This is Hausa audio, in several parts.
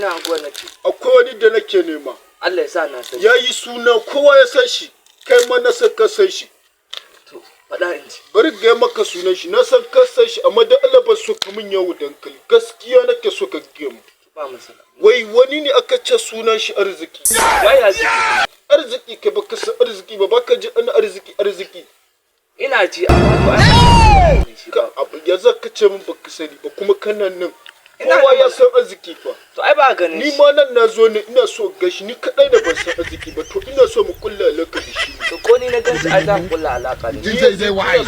na anguwar na ce. Akwai wani da nake nema. Allah ya sa na san. Yayi suna kowa ya san shi. Kai ma na san ka san shi. To faɗa in ji. Bari ga maka sunan shi. Na san ka san shi amma da Allah ba so ka min yawo dankali. Gaskiya nake so ka ga mu. Ba masala. Wai wani ne aka ce sunan shi Arziki. Wai Arziki. Arziki ka baka san arziki ba baka ji ana arziki. Ina ji amma to ai ka abu ya zaka ce min baka sani ba kuma kana nan. Kowa ya san arziki fa. To ai ba ganin ni ma nan na zo ne ina so gashi ni kadai da ban san arziki ba to ina so mu kulla alaka da shi. To ko ni na ganci ai za mu kulla alaka da shi. Zai wai.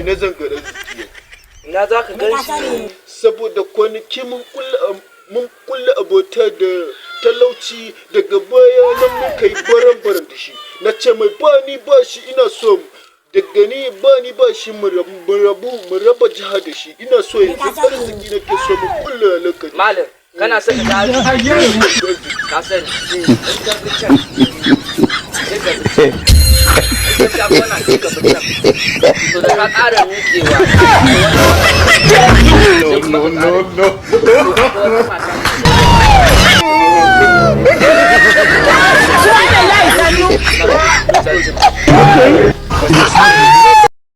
Ina zan ga arziki. Ina za ka ganci saboda kwanaki mun kulla abota da talauci daga baya nan mun kai baran da shi. Na ce mai ba ni ba shi ina so daga ni ba shi mu raba jiha da shi ina so yanzu arziki nake so mu kulla alaka. Malam kana son ka ka sani ka bincin ka kwana ka bincin to da ka ƙara nukewa no.